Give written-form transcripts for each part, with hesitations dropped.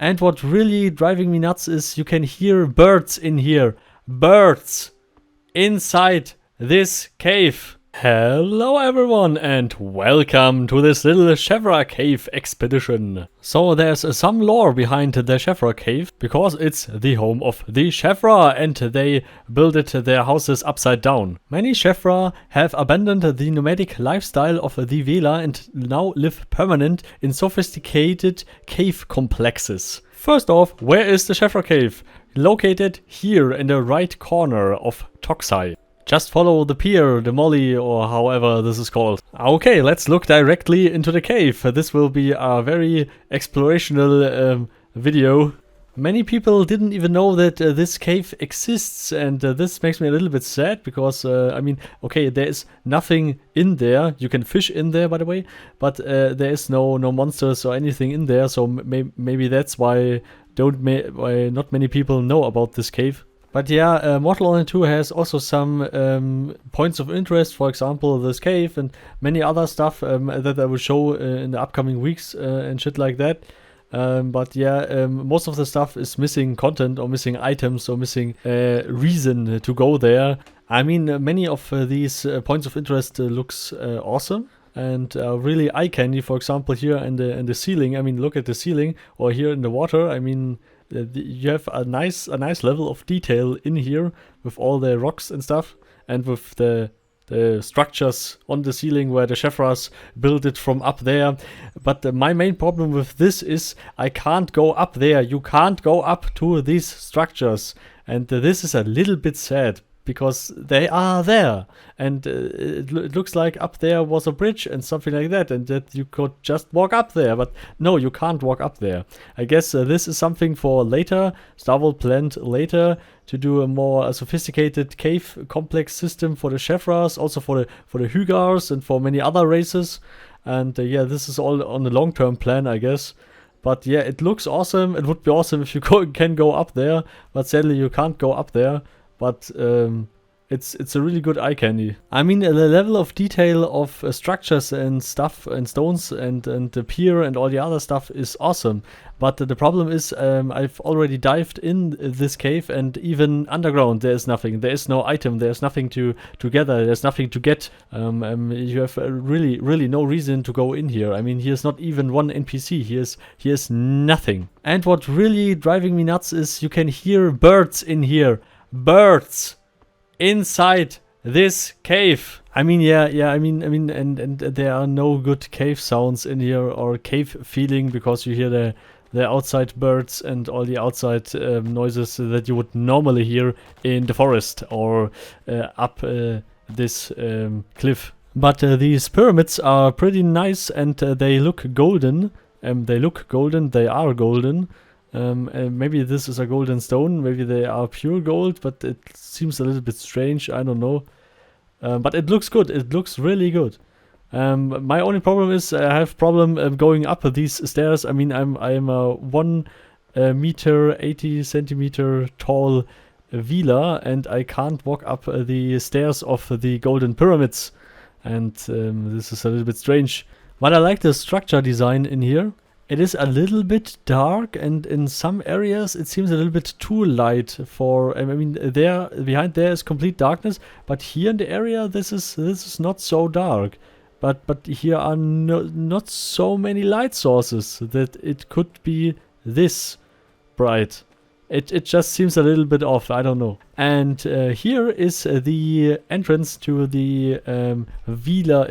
And what really driving me nuts is you can hear birds in here. Birds inside this cave. Hello everyone and welcome to this little Sheevra cave expedition. So there's some lore behind the Sheevra cave because it's the home of the Sheevra and they built their houses upside down. Many Sheevra have abandoned the nomadic lifestyle of the Vela and now live permanent in sophisticated cave complexes. First off, where is the Sheevra cave? Located here in the right corner of Toxai. Just follow the pier, the molly, or however this is called. Okay, let's look directly into the cave. This will be a very explorational video. Many people didn't even know that this cave exists, and this makes me a little bit sad because, I mean, okay, there is nothing in there. You can fish in there, by the way, but there is no monsters or anything in there, so maybe that's why not many people know about this cave. But yeah, Mortal Online 2 has also some points of interest, for example, this cave and many other stuff that I will show in the upcoming weeks and shit like that. But yeah, most of the stuff is missing content or missing items or missing reason to go there. I mean, many of these points of interest looks awesome and really eye candy. For example, here in the ceiling. I mean, look at the ceiling, or here in the water. I mean, you have a nice level of detail in here with all the rocks and stuff, and with the structures on the ceiling where the Sheevras built it from up there. But my main problem with this is I can't go up there. You can't go up to these structures, and this is a little bit sad because they are there, and it looks like up there was a bridge and something like that, and that you could just walk up there, but no, you can't walk up there. I guess this is something for later. Starvold planned later to do a more sophisticated cave complex system for the Sheevras, also for the Hugars and for many other races, and yeah, this is all on the long-term plan, I guess. But yeah, it looks awesome. It would be awesome if you can go up there, but sadly you can't go up there. But it's a really good eye candy. I mean, the level of detail of structures and stuff and stones and the pier and all the other stuff is awesome. But the problem is I've already dived in this cave, and even underground there is nothing. There is no item. There's nothing to gather. There's nothing to get. You have really no reason to go in here. I mean, here's not even one NPC. Here's nothing. And what really driving me nuts is you can hear birds in here. Birds inside this cave. I mean, I mean, and there are no good cave sounds in here or cave feeling because you hear the outside birds and all the outside noises that you would normally hear in the forest or up this cliff. But these pyramids are pretty nice and they look golden. They are golden. Maybe this is a golden stone, maybe they are pure gold, but it seems a little bit strange, I don't know. But it looks good, it looks really good. My only problem is I have problem going up these stairs. I mean, I'm a 1 meter 80 centimeter tall Vela, and I can't walk up the stairs of the golden pyramids. And this is a little bit strange. But I like the structure design in here. It is a little bit dark, and in some areas it seems a little bit too light for. I mean, there behind there is complete darkness, but here in the area this is not so dark. But here are not so many light sources that it could be this bright. It just seems a little bit off. I don't know. And here is the entrance to the Vela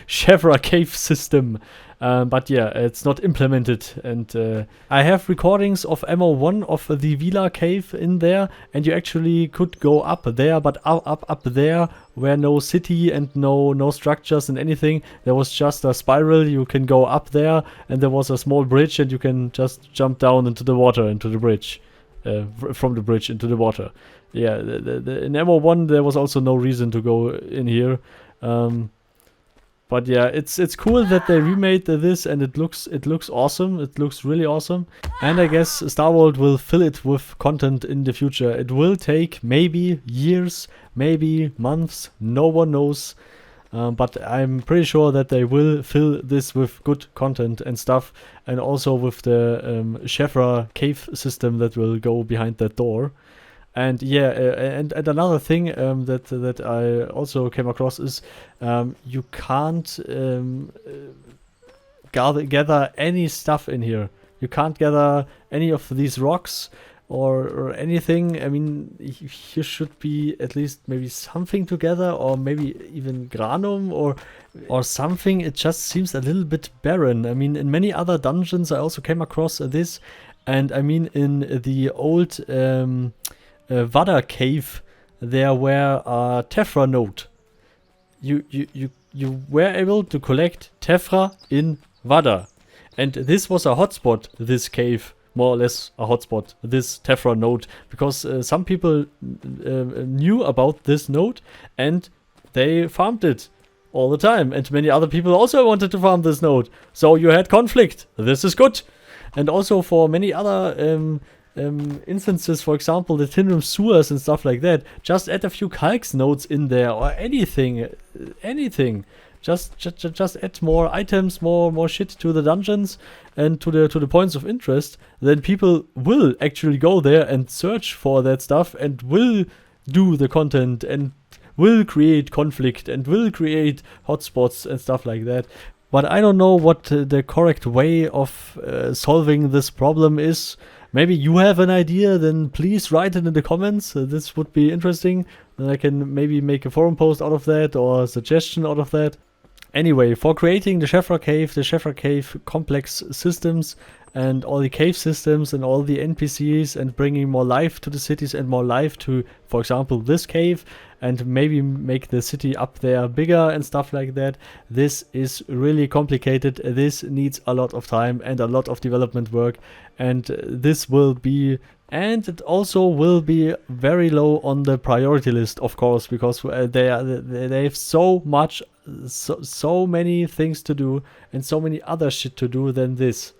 Sheevra cave system. But yeah, it's not implemented, and I have recordings of MO1 of the Vela cave in there, and you actually could go up there, but up there were no city and no structures and anything. There was just a spiral. You can go up there, and there was a small bridge, and you can just jump down into the water, into the bridge, from the bridge into the water. Yeah, in MO1 there was also no reason to go in here. But yeah, it's cool that they remade this, and it looks awesome. It looks really awesome. And I guess Starvold will fill it with content in the future. It will take maybe years, maybe months. No one knows. But I'm pretty sure that they will fill this with good content and stuff, and also with the Sheevra cave system that will go behind that door. And yeah, and another thing that I also came across is you can't gather any stuff in here. You can't gather any of these rocks or anything. I mean, here should be at least maybe something together, or maybe even granum or something. It just seems a little bit barren. I mean, in many other dungeons I also came across this, and I mean in the old Vada cave there were a tephra node. You were able to collect tephra in Vada, and this was a hotspot, this cave. More or less a hotspot, this tephra node, because some people knew about this node and they farmed it all the time, and many other people also wanted to farm this node, so you had conflict. This is good. And also for many other instances, for example the tin room sewers and stuff like that, just add a few calx nodes in there, or anything. Just add more items, more shit to the dungeons and to the points of interest. Then people will actually go there and search for that stuff, and will do the content, and will create conflict, and will create hotspots and stuff like that. But I don't know what the correct way of solving this problem is. Maybe you have an idea, then please write it in the comments. This would be interesting. Then I can maybe make a forum post out of that, or a suggestion out of that. Anyway, for creating the Sheevra Cave complex systems, and all the cave systems and all the NPCs, and bringing more life to the cities and more life to, for example, this cave, and maybe make the city up there bigger and stuff like that. This is really complicated. This needs a lot of time and a lot of development work, and this will be, and it also will be very low on the priority list, of course, because they have so many things to do and so many other shit to do than this.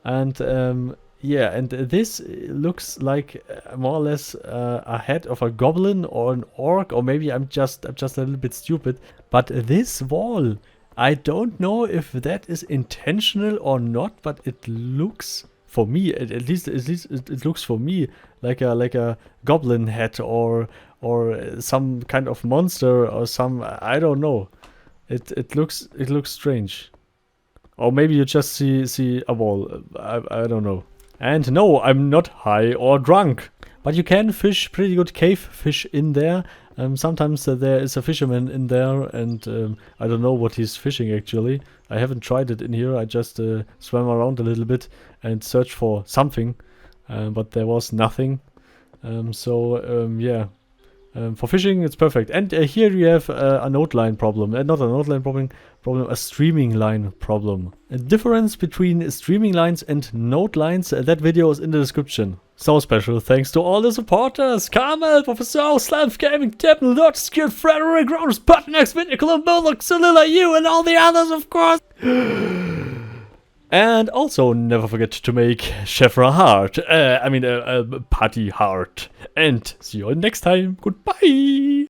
And yeah, and this looks like more or less a head of a goblin or an orc, or maybe I'm just a little bit stupid. But this wall, I don't know if that is intentional or not, but it looks, for me, at least it looks for me like a goblin head, or some kind of monster, or some, I don't know. It looks strange. Or maybe you just see a wall. I don't know. And no, I'm not high or drunk. But you can fish pretty good cave fish in there. Sometimes there is a fisherman in there, and I don't know what he's fishing actually. I haven't tried it in here. I just swam around a little bit and searched for something, but there was nothing. Yeah. For fishing, it's perfect. And here you have a node line problem. Not a node line problem, a streaming line problem. A difference between streaming lines and node lines, that video is in the description. So special thanks to all the supporters: Carmel, Professor, Slam Gaming, Torden, Lordless, Frederick, Rhonus, Paarthurnax, Vinya, Cologne, Bulldog, Xunila, you, and all the others, of course. And also, never forget to make Sheevra heart. Party heart. And see you all next time. Goodbye.